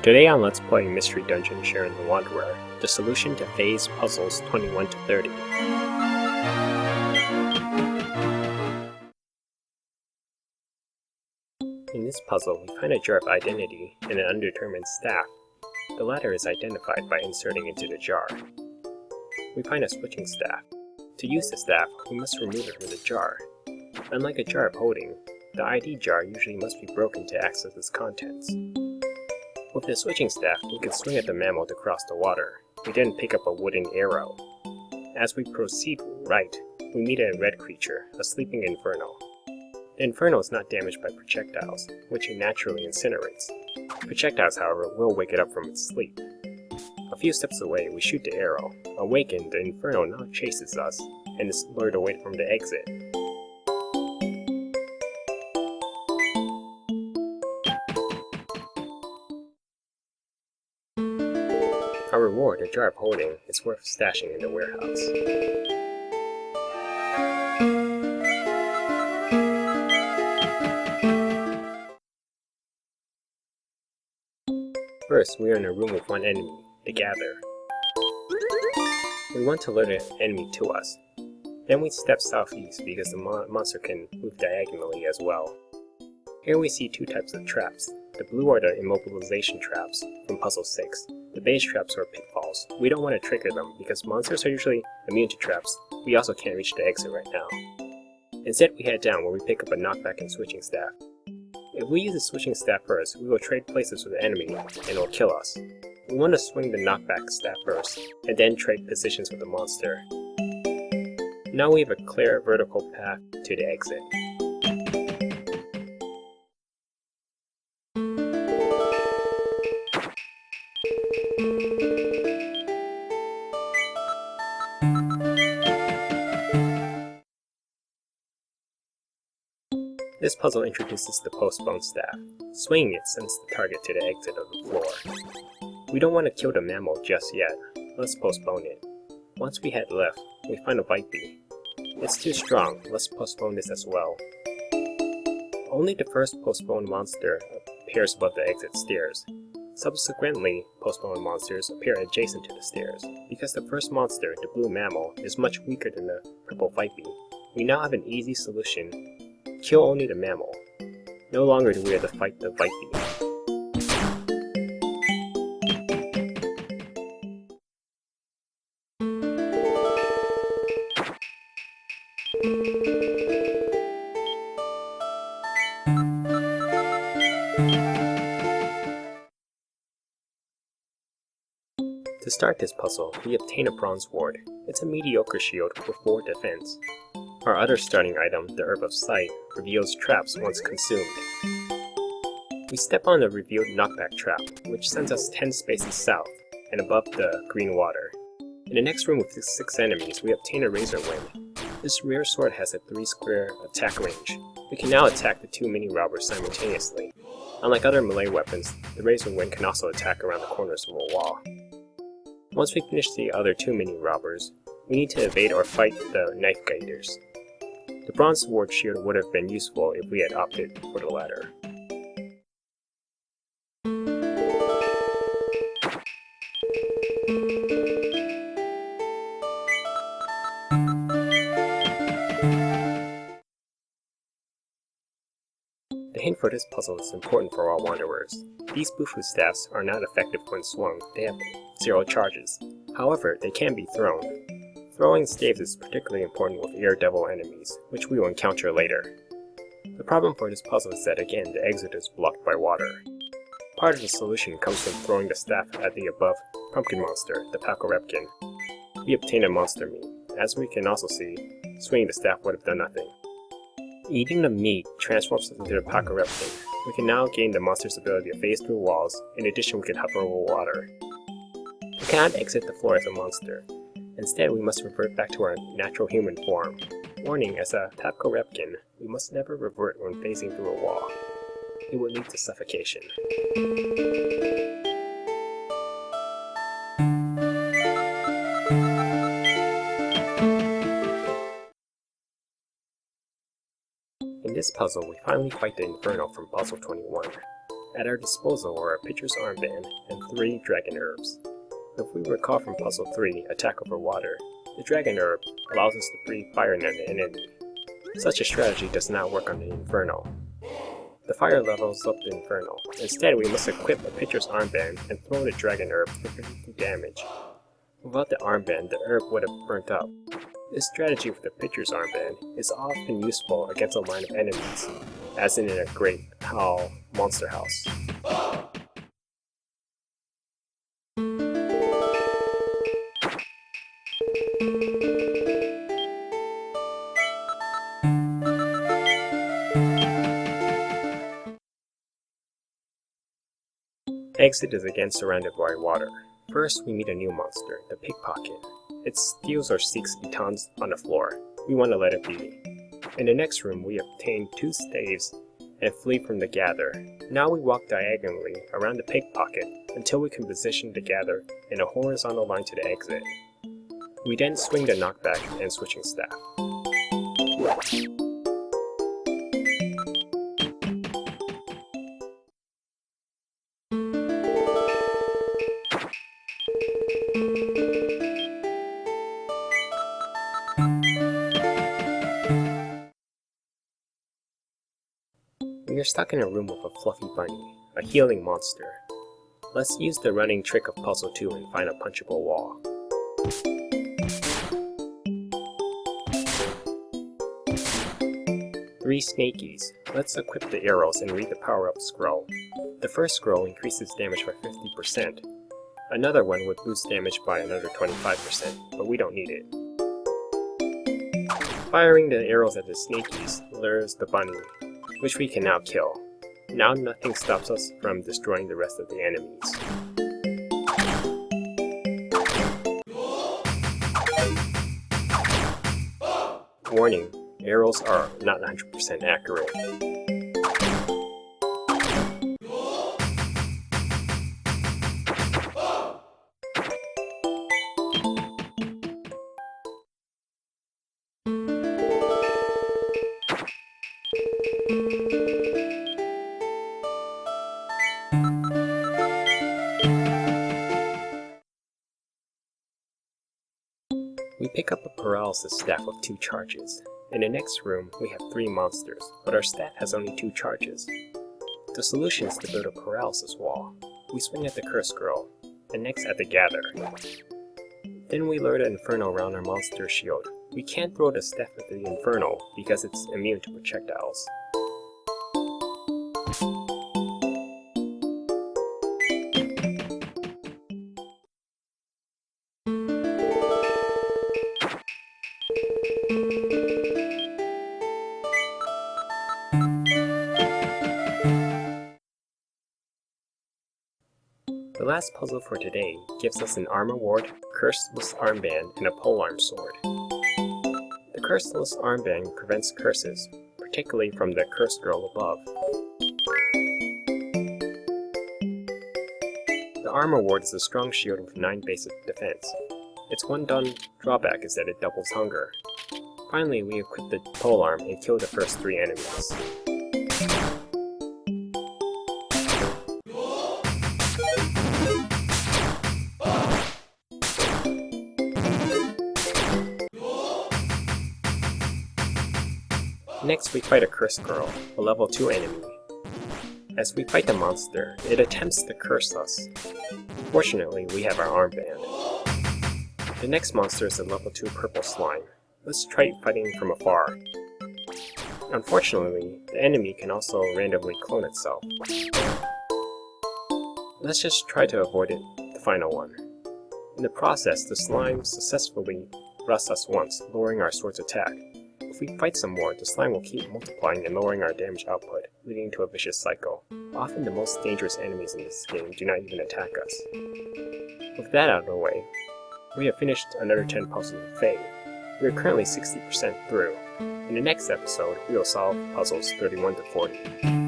Today on Let's Play Mystery Dungeon Shiren the Wanderer, the solution to phase puzzles 21 to 30. In this puzzle, we find a jar of identity and an undetermined staff. The latter is identified by inserting into the jar. We find a switching staff. To use the staff, we must remove it from the jar. Unlike a jar of holding, the ID jar usually must be broken to access its contents. With the switching staff, we can swing at the mammal to cross the water. We then pick up a wooden arrow. As we proceed right, we meet a red creature, a sleeping inferno. The inferno is not damaged by projectiles, which it naturally incinerates. Projectiles, however, will wake it up from its sleep. A few steps away, we shoot the arrow. Awakened, the inferno now chases us, and is lured away from the exit. Our reward, a jar of holding, is worth stashing in the warehouse. First, we are in a room with one enemy, the Gather. We want to lure the enemy to us. Then we step southeast because the monster can move diagonally as well. Here we see two types of traps. The blue are the immobilization traps from Puzzle 6. The beige traps are pitfalls. We don't want to trigger them because monsters are usually immune to traps. We also can't reach the exit right now. Instead, we head down where we pick up a knockback and switching staff. If we use the switching staff first, we will trade places with the enemy and it will kill us. We want to swing the knockback staff first, and then trade positions with the monster. Now we have a clear vertical path to the exit. This puzzle introduces the Postponed staff. Swinging it sends the target to the exit of the floor. We don't want to kill the mammal just yet. Let's postpone it. Once we head left, we find a Viper. It's too strong. Let's postpone this as well. Only the first postponed monster appears above the exit stairs. Subsequently, postponed monsters appear adjacent to the stairs. Because the first monster, the blue mammal, is much weaker than the purple Viper, we now have an easy solution. Kill only the mammal. No longer do we have to fight the Viper. To start this puzzle, we obtain a bronze ward. It's a mediocre shield with 4 defense. Our other starting item, the Herb of Sight, reveals traps once consumed. We step on the revealed knockback trap, which sends us 10 spaces south and above the green water. In the next room with 6 enemies, we obtain a Razor Wind. This rare sword has a 3-square attack range. We can now attack the 2 mini-robbers simultaneously. Unlike other melee weapons, the Razor Wind can also attack around the corners of a wall. Once we finish the other 2 mini-robbers, we need to evade or fight the Knife Gators. The bronze sword shield would have been useful if we had opted for the latter. The hint for this puzzle is important for all wanderers. These Bufu staffs are not effective when swung, they have 0 charges. However, they can be thrown. Throwing staves is particularly important with air devil enemies, which we will encounter later. The problem for this puzzle is that again, the exit is blocked by water. Part of the solution comes from throwing the staff at the above pumpkin monster, the Pakorepkin. We obtain a monster meat. As we can also see, swinging the staff would have done nothing. Eating the meat transforms us into the Pakorepkin. We can now gain the monster's ability to phase through walls. In addition, we can hover over water. We cannot exit the floor as a monster. Instead, we must revert back to our natural human form. Warning, as a Pakorepkin, we must never revert when phasing through a wall. It would lead to suffocation. In this puzzle, we finally fight the Inferno from Puzzle 21. At our disposal were a pitcher's armband and 3 dragon herbs. If we recall from Puzzle 3, Attack Over Water, the dragon herb allows us to breathe fire on the enemy. Such a strategy does not work on the Inferno. The fire levels up the Inferno. Instead, we must equip a pitcher's armband and throw the dragon herb for 50 damage. Without the armband, the herb would have burnt up. This strategy with the pitcher's armband is often useful against a line of enemies, as in a Great Hall Monster House. Exit is again surrounded by water. First, we meet a new monster, the Pickpocket. It steals or seeks Gitans on the floor. We want to let it be. In the next room, we obtain 2 staves and flee from the Gather. Now we walk diagonally around the Pickpocket until we can position the Gather in a horizontal line to the exit. We then swing the knockback and switching staff. We are stuck in a room with a fluffy bunny, a healing monster. Let's use the running trick of Puzzle 2 and find a punchable wall. Three snakies. Let's equip the arrows and read the power-up scroll. The first scroll increases damage by 50%. Another one would boost damage by another 25%, but we don't need it. Firing the arrows at the snakies lures the bunny, which we can now kill. Now nothing stops us from destroying the rest of the enemies. Warning, arrows are not 100% accurate. We pick up a paralysis staff with 2 charges. In the next room, we have 3 monsters, but our staff has only 2 charges. The solution is to build a paralysis wall. We swing at the cursed girl, and next at the Gather. Then we lure the Inferno around our monster shield. We can't throw the staff at the Inferno because it's immune to projectiles. The last puzzle for today gives us an armor ward, curseless armband, and a polearm sword. The curseless armband prevents curses, particularly from the cursed girl above. The armor ward is a strong shield with 9 basic defense. Its one drawback is that it doubles hunger. Finally, we equip the polearm and kill the first 3 enemies. Next, we fight a cursed girl, a level 2 enemy. As we fight the monster, it attempts to curse us. Fortunately, we have our armband. The next monster is a level 2 purple slime. Let's try fighting from afar. Unfortunately, the enemy can also randomly clone itself. Let's just try to avoid it, the final one. In the process, the slime successfully rusts us once, lowering our sword's attack. If we fight some more, the slime will keep multiplying and lowering our damage output, leading to a vicious cycle. Often the most dangerous enemies in this game do not even attack us. With that out of the way, we have finished another 10 puzzles with Faye. We are currently 60% through. In the next episode, we will solve puzzles 31 to 40.